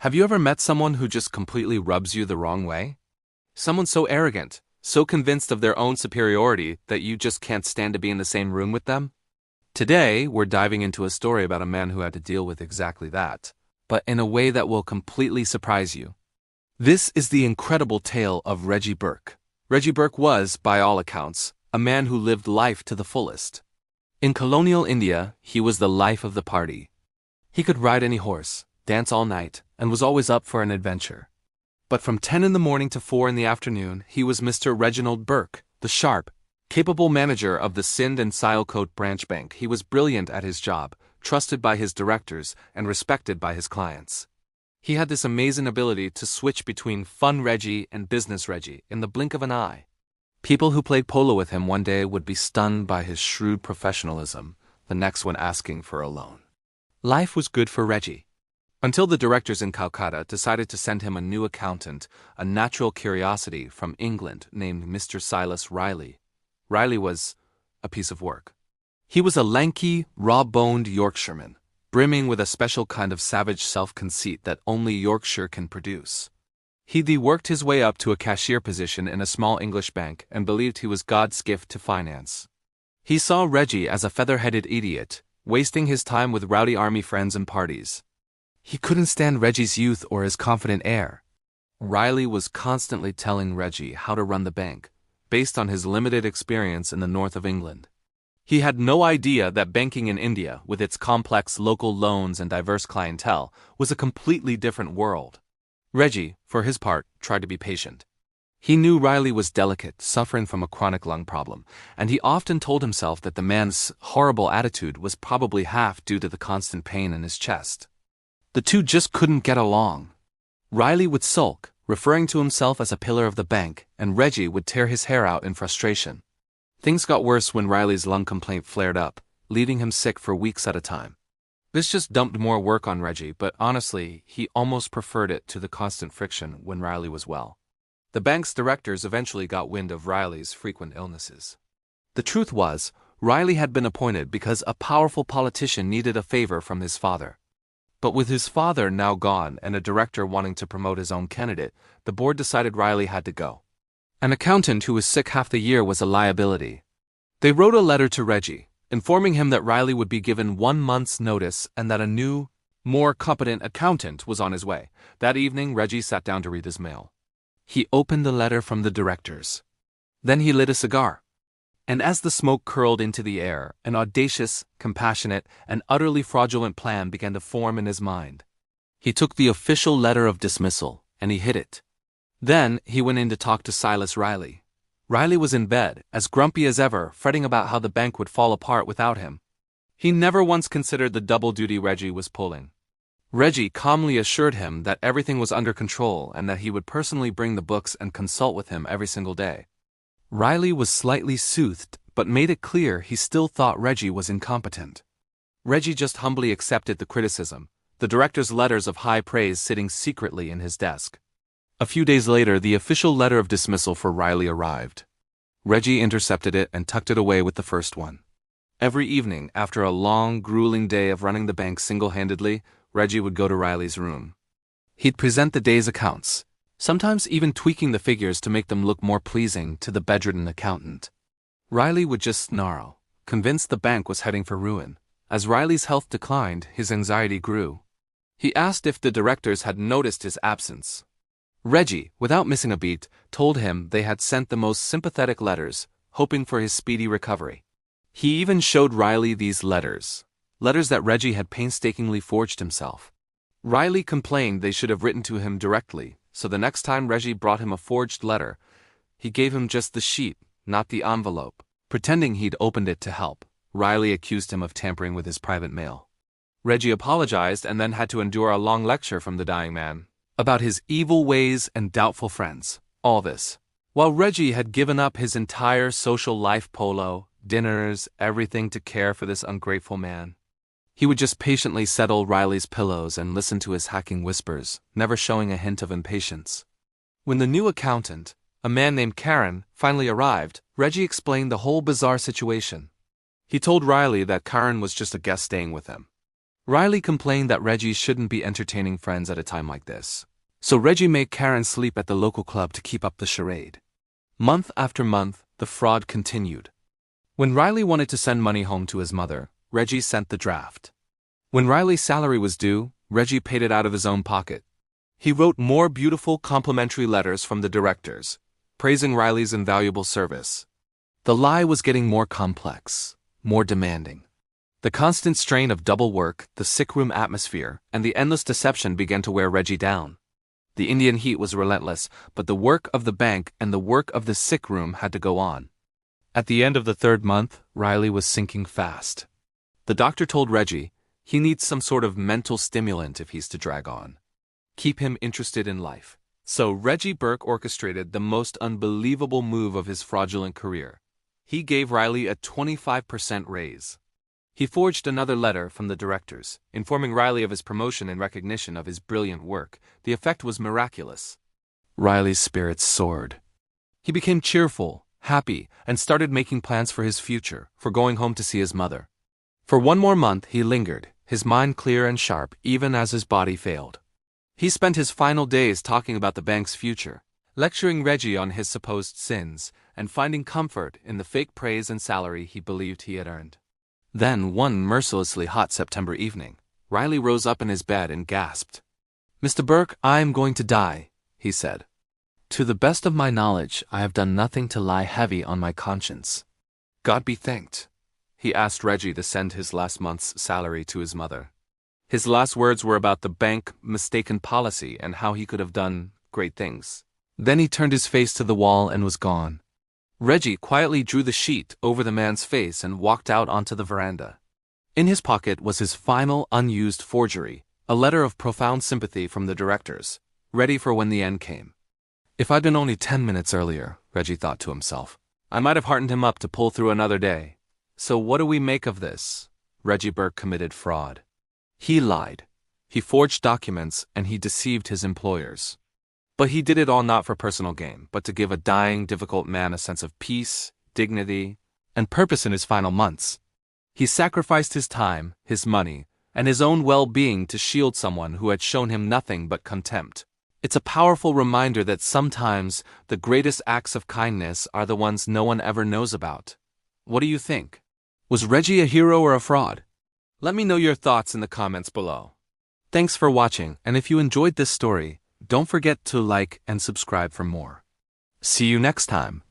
Have you ever met someone who just completely rubs you the wrong way? Someone so arrogant, so convinced of their own superiority that you just can't stand to be in the same room with them? Today, we're diving into a story about a man who had to deal with exactly that, but in a way that will completely surprise you. This is the incredible tale of Reggie Burke. Reggie Burke was, by all accounts, a man who lived life to the fullest. In colonial India, he was the life of the party. He could ride any horse, dance all night, and was always up for an adventure. But from 10 in the morning to 4 in the afternoon, he was Mr. Reginald Burke, the sharp, capable manager of the Sindh and Sialkot branch bank. He was brilliant at his job, trusted by his directors, and respected by his clients. He had this amazing ability to switch between fun Reggie and business Reggie in the blink of an eye. People who played polo with him one day would be stunned by his shrewd professionalism, the next when asking for a loan. Life was good for Reggie. Until the directors in Calcutta decided to send him a new accountant, a natural curiosity from England named Mr. Silas Riley. Riley was a piece of work. He was a lanky, raw-boned Yorkshireman, brimming with a special kind of savage self-conceit that only Yorkshire can produce. He'd worked his way up to a cashier position in a small English bank and believed he was God's gift to finance. He saw Reggie as a feather-headed idiot, wasting his time with rowdy army friends and parties. He couldn't stand Reggie's youth or his confident air. Riley was constantly telling Reggie how to run the bank, based on his limited experience in the north of England. He had no idea that banking in India, with its complex local loans and diverse clientele, was a completely different world. Reggie, for his part, tried to be patient. He knew Riley was delicate, suffering from a chronic lung problem, and he often told himself that the man's horrible attitude was probably half due to the constant pain in his chest. The two just couldn't get along. Riley would sulk, referring to himself as a pillar of the bank, and Reggie would tear his hair out in frustration. Things got worse when Riley's lung complaint flared up, leaving him sick for weeks at a time. This just dumped more work on Reggie, but honestly, he almost preferred it to the constant friction when Riley was well. The bank's directors eventually got wind of Riley's frequent illnesses. The truth was, Riley had been appointed because a powerful politician needed a favor from his father. But with his father now gone and a director wanting to promote his own candidate, the board decided Riley had to go. An accountant who was sick half the year was a liability. They wrote a letter to Reggie, informing him that Riley would be given 1 month's notice and that a new, more competent accountant was on his way. That evening, Reggie sat down to read his mail. He opened the letter from the directors. Then he lit a cigar. And as the smoke curled into the air, an audacious, compassionate, and utterly fraudulent plan began to form in his mind. He took the official letter of dismissal, and he hid it. Then he went in to talk to Silas Riley. Riley was in bed, as grumpy as ever, fretting about how the bank would fall apart without him. He never once considered the double duty Reggie was pulling. Reggie calmly assured him that everything was under control and that he would personally bring the books and consult with him every single day. Riley was slightly soothed, but made it clear he still thought Reggie was incompetent. Reggie just humbly accepted the criticism, the director's letters of high praise sitting secretly in his desk. A few days later, the official letter of dismissal for Riley arrived. Reggie intercepted it and tucked it away with the first one. Every evening, after a long, grueling day of running the bank single-handedly, Reggie would go to Riley's room. He'd present the day's accounts, sometimes even tweaking the figures to make them look more pleasing to the bedridden accountant. Riley would just snarl, convinced the bank was heading for ruin. As Riley's health declined, his anxiety grew. He asked if the directors had noticed his absence. Reggie, without missing a beat, told him they had sent the most sympathetic letters, hoping for his speedy recovery. He even showed Riley these letters that Reggie had painstakingly forged himself. Riley complained they should have written to him directly, so the next time Reggie brought him a forged letter, he gave him just the sheet, not the envelope. Pretending he'd opened it to help, Riley accused him of tampering with his private mail. Reggie apologized and then had to endure a long lecture from the dying man about his evil ways and doubtful friends. All this, while Reggie had given up his entire social life, polo, dinners, everything to care for this ungrateful man. He would just patiently settle Riley's pillows and listen to his hacking whispers, never showing a hint of impatience. When the new accountant, a man named Karen, finally arrived, Reggie explained the whole bizarre situation. He told Riley that Karen was just a guest staying with him. Riley complained that Reggie shouldn't be entertaining friends at a time like this. So Reggie made Karen sleep at the local club to keep up the charade. Month after month, the fraud continued. When Riley wanted to send money home to his mother, Reggie sent the draft. When Riley's salary was due, Reggie paid it out of his own pocket. He wrote more beautiful complimentary letters from the directors, praising Riley's invaluable service. The lie was getting more complex, more demanding. The constant strain of double work, the sickroom atmosphere, and the endless deception began to wear Reggie down. The Indian heat was relentless, but the work of the bank and the work of the sickroom had to go on. At the end of the third month, Riley was sinking fast. The doctor told Reggie he needs some sort of mental stimulant if he's to drag on. Keep him interested in life. So Reggie Burke orchestrated the most unbelievable move of his fraudulent career. He gave Riley a 25% raise. He forged another letter from the directors, informing Riley of his promotion in recognition of his brilliant work. The effect was miraculous. Riley's spirits soared. He became cheerful, happy, and started making plans for his future, for going home to see his mother. For one more month he lingered, his mind clear and sharp even as his body failed. He spent his final days talking about the bank's future, lecturing Reggie on his supposed sins, and finding comfort in the fake praise and salary he believed he had earned. Then, one mercilessly hot September evening, Riley rose up in his bed and gasped. "Mr. Burke, I am going to die," he said. "To the best of my knowledge, I have done nothing to lie heavy on my conscience." God be thanked. He asked Reggie to send his last month's salary to his mother. His last words were about the bank mistaken policy and how he could have done great things. Then he turned his face to the wall and was gone. Reggie quietly drew the sheet over the man's face and walked out onto the veranda. In his pocket was his final unused forgery, a letter of profound sympathy from the directors, ready for when the end came. If I'd been only 10 minutes earlier, Reggie thought to himself, I might have heartened him up to pull through another day. So what do we make of this? Reggie Burke committed fraud. He lied. He forged documents and he deceived his employers. But he did it all not for personal gain, but to give a dying, difficult man a sense of peace, dignity, and purpose in his final months. He sacrificed his time, his money, and his own well-being to shield someone who had shown him nothing but contempt. It's a powerful reminder that sometimes the greatest acts of kindness are the ones no one ever knows about. What do you think? Was Reggie a hero or a fraud? Let me know your thoughts in the comments below. Thanks for watching, and if you enjoyed this story, don't forget to like and subscribe for more. See you next time.